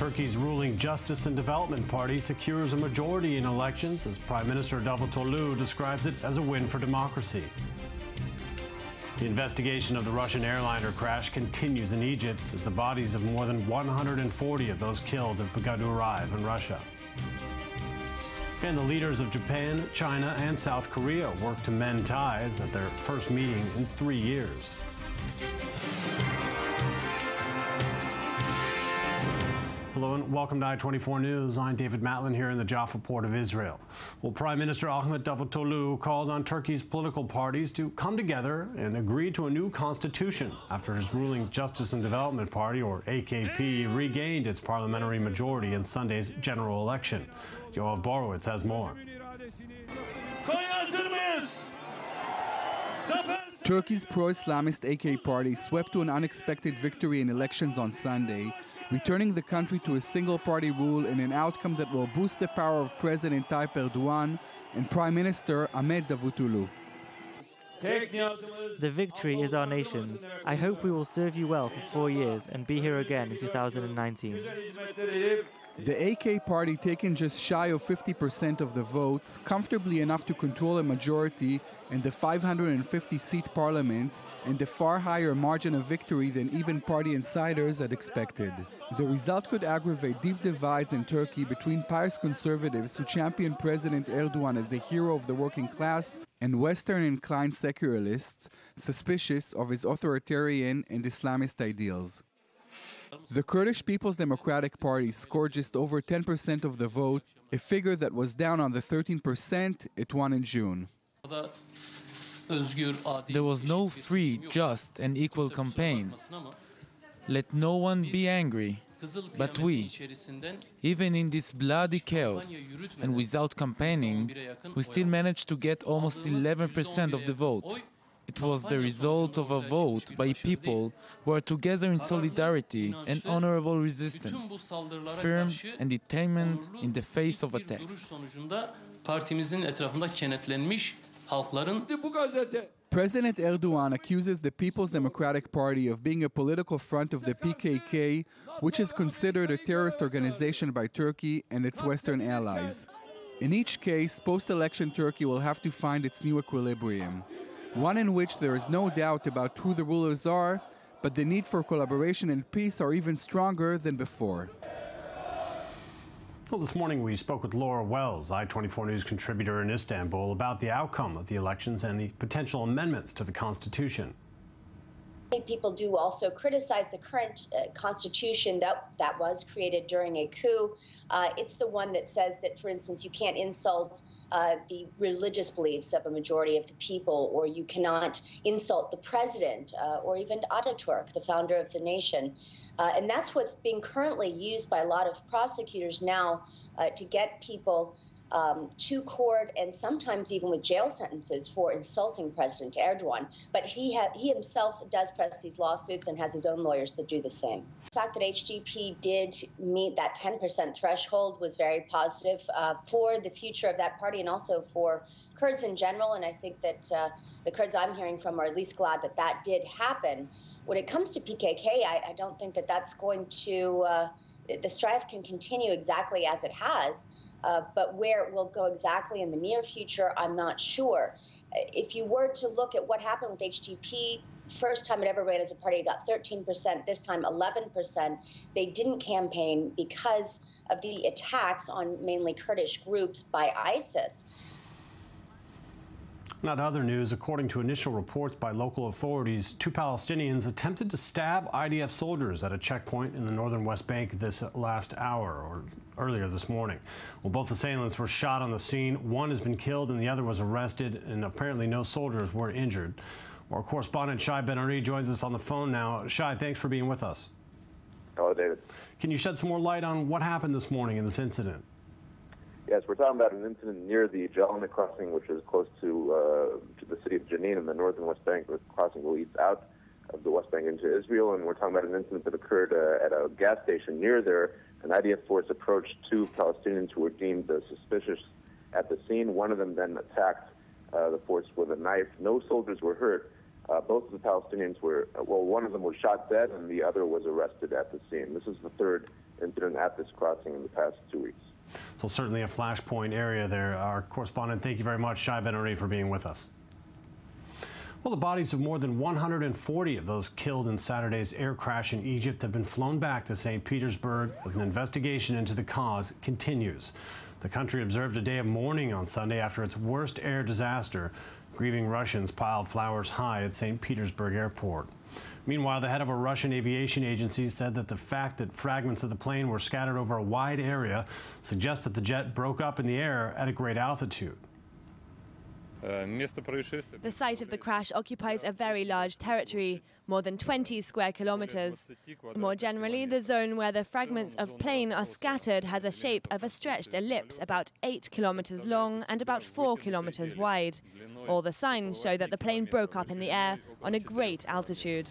Turkey's ruling Justice and Development Party secures a majority in elections as Prime Minister Davutoglu describes it as a win for democracy. The investigation of the Russian airliner crash continues in Egypt as the bodies of more than 140 of those killed have begun to arrive in Russia. And the leaders of Japan, China, and South Korea work to mend ties at their first meeting in 3 years. Hello and welcome to I-24 News. I'm David Matlin here in the Jaffa Port of Israel. Well, Prime Minister Ahmet Davutoglu called on Turkey's political parties to come together and agree to a new constitution after his ruling Justice and Development Party, or AKP, regained its parliamentary majority in Sunday's general election. Yoav Borowitz has more. Turkey's pro-Islamist AK party swept to an unexpected victory in elections on Sunday, returning the country to a single-party rule in an outcome that will boost the power of President Tayyip Erdogan and Prime Minister Ahmet Davutoglu. The victory is our nation's. I hope we will serve you well for 4 years and be here again in 2019. The AK party, taken just shy of 50% of the votes, comfortably enough to control a majority in the 550-seat parliament, and a far higher margin of victory than even party insiders had expected. The result could aggravate deep divides in Turkey between pious conservatives who champion President Erdogan as a hero of the working class and Western-inclined secularists suspicious of his authoritarian and Islamist ideals. The Kurdish People's Democratic Party scored just over 10% of the vote, a figure that was down on the 13% it won in June. There was no free, just, and equal campaign. Let no one be angry, but we, even in this bloody chaos and without campaigning, we still managed to get almost 11% of the vote. It was the result of a vote by people who are together in solidarity and honorable resistance, firm and determined in the face of attacks. President Erdogan accuses the People's Democratic Party of being a political front of the PKK, which is considered a terrorist organization by Turkey and its Western allies. In each case, post-election Turkey will have to find its new equilibrium, one in which there is no doubt about who the rulers are, but the need for collaboration and peace are even stronger than before. Well, this morning we spoke with Laura Wells, I-24 News contributor in Istanbul, about the outcome of the elections and the potential amendments to the Constitution. People do also criticize the current constitution that was created during a coup. It's the one that says that, for instance, you can't insult the religious beliefs of a majority of the people, or you cannot insult the president or even Ataturk, the founder of the nation. And that's what's being currently used by a lot of prosecutors now to get people to court, and sometimes even with jail sentences for insulting President Erdogan. But he himself does press these lawsuits and has his own lawyers that do the same. The fact that HDP did meet that 10% threshold was very positive for the future of that party and also for Kurds in general. And I think that the Kurds I'm hearing from are at least glad that that did happen. When it comes to PKK, I don't think that that's going to, the strife can continue exactly as it has. But where it will go exactly in the near future, I'm not sure. If you were to look at what happened with HDP, first time it ever ran as a party, it got 13%, this time 11%. They didn't campaign because of the attacks on mainly Kurdish groups by ISIS. Now to other news, according to initial reports by local authorities, 2 Palestinians attempted to stab IDF soldiers at a checkpoint in the northern West Bank this last hour, or earlier this morning. Well, both assailants were shot on the scene. One has been killed and the other was arrested, and apparently no soldiers were injured. Our correspondent Shai Ben-Ari joins us on the phone now. Shai, thanks for being with us. Hello, David. Can you shed some more light on what happened this morning in this incident? Yes, we're talking about an incident near the Jalna crossing, which is close to the city of Jenin in the northern West Bank. The crossing leads out of the West Bank into Israel, and we're talking about an incident that occurred at a gas station near there. An IDF force approached 2 Palestinians who were deemed suspicious at the scene. One of them then attacked the force with a knife. No soldiers were hurt. Both of the Palestinians were, one of them was shot dead and the other was arrested at the scene. This is the third incident at this crossing in the past 2 weeks. So certainly a flashpoint area there. Our correspondent, thank you very much, Shai Ben-Ari, for being with us. Well, the bodies of more than 140 of those killed in Saturday's air crash in Egypt have been flown back to St. Petersburg as an investigation into the cause continues. The country observed a day of mourning on Sunday after its worst air disaster. Grieving Russians piled flowers high at St. Petersburg Airport. Meanwhile, the head of a Russian aviation agency said that the fact that fragments of the plane were scattered over a wide area suggests that the jet broke up in the air at a great altitude. The site of the crash occupies a very large territory, more than 20 square kilometers. More generally, the zone where the fragments of plane are scattered has a shape of a stretched ellipse about 8 kilometers long and about 4 kilometers wide. All the signs show that the plane broke up in the air on a great altitude.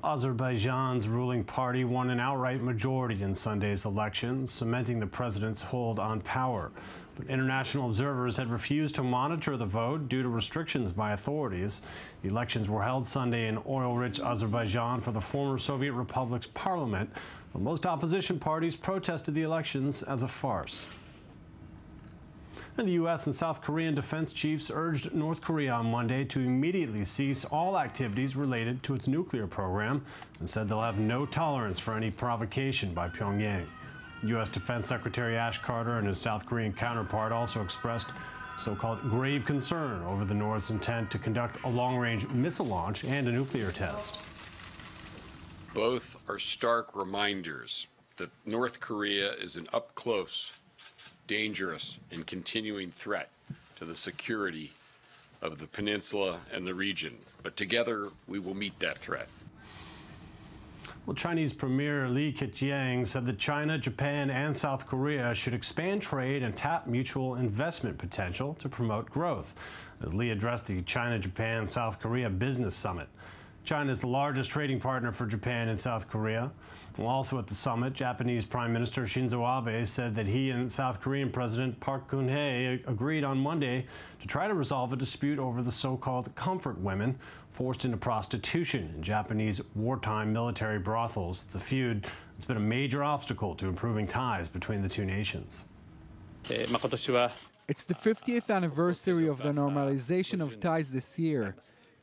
Azerbaijan's ruling party won an outright majority in Sunday's election, cementing the president's hold on power. But international observers had refused to monitor the vote due to restrictions by authorities. The elections were held Sunday in oil-rich Azerbaijan for the former Soviet Republic's parliament, but most opposition parties protested the elections as a farce. And the U.S. and South Korean defense chiefs urged North Korea on Monday to immediately cease all activities related to its nuclear program and said they'll have no tolerance for any provocation by Pyongyang. U.S. Defense Secretary Ash Carter and his South Korean counterpart also expressed so-called grave concern over the North's intent to conduct a long-range missile launch and a nuclear test. Both are stark reminders that North Korea is an up-close, dangerous, and continuing threat to the security of the peninsula and the region. But together, we will meet that threat. Well, Chinese Premier Li Keqiang said that China, Japan, and South Korea should expand trade and tap mutual investment potential to promote growth, as Li addressed the China-Japan-South Korea Business Summit. China is the largest trading partner for Japan and South Korea. Well, also at the summit, Japanese Prime Minister Shinzo Abe said that he and South Korean President Park Geun-hye agreed on Monday to try to resolve a dispute over the so-called comfort women forced into prostitution in Japanese wartime military brothels. It's a feud that's been a major obstacle to improving ties between the two nations. It's the 50th anniversary of the normalization of ties this year.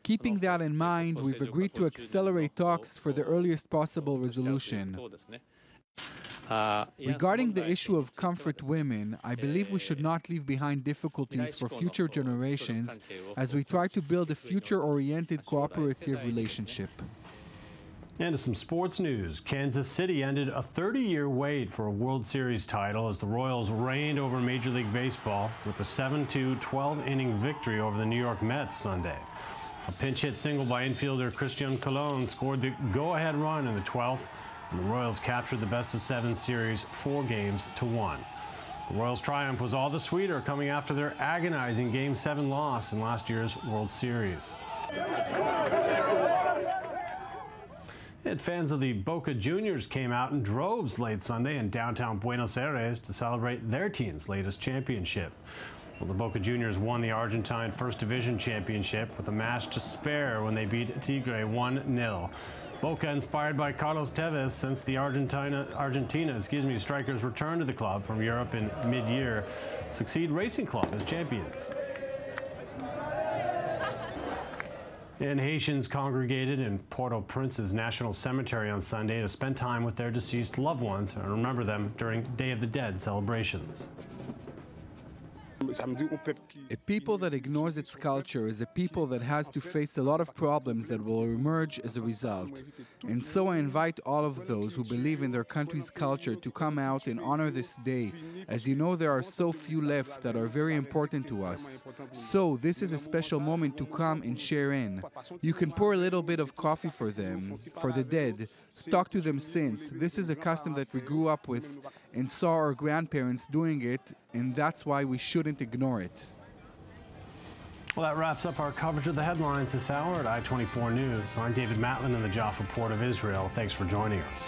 Keeping that in mind, we've agreed to accelerate talks for the earliest possible resolution. Regarding the issue of comfort women, I believe we should not leave behind difficulties for future generations as we try to build a future-oriented cooperative relationship. And to some sports news. Kansas City ended a 30-year wait for a World Series title as the Royals reigned over Major League Baseball with a 7-2 12-inning victory over the New York Mets Sunday. A pinch-hit single by infielder Christian Colon scored the go-ahead run in the 12th, and the Royals captured the best-of-7 series 4-1. The Royals' triumph was all the sweeter coming after their agonizing Game 7 loss in last year's World Series. And fans of the Boca Juniors came out in droves late Sunday in downtown Buenos Aires to celebrate their team's latest championship. Well, the Boca Juniors won the Argentine First Division Championship with a match to spare when they beat Tigre 1-0. Boca, inspired by Carlos Tevez since the Argentina strikers returned to the club from Europe in mid-year, succeed Racing Club as champions. And Haitians congregated in Port-au-Prince's National Cemetery on Sunday to spend time with their deceased loved ones and remember them during Day of the Dead celebrations. A people that ignores its culture is a people that has to face a lot of problems that will emerge as a result. And so I invite all of those who believe in their country's culture to come out and honor this day. As you know, there are so few left that are very important to us. So this is a special moment to come and share in. You can pour a little bit of coffee for them, for the dead, talk to them since. This is a custom that we grew up with and saw our grandparents doing it, and that's why we shouldn't ignore it. Well, that wraps up our coverage of the headlines this hour at I-24 News. I'm David Matlin in the Jaffa Port of Israel. Thanks for joining us.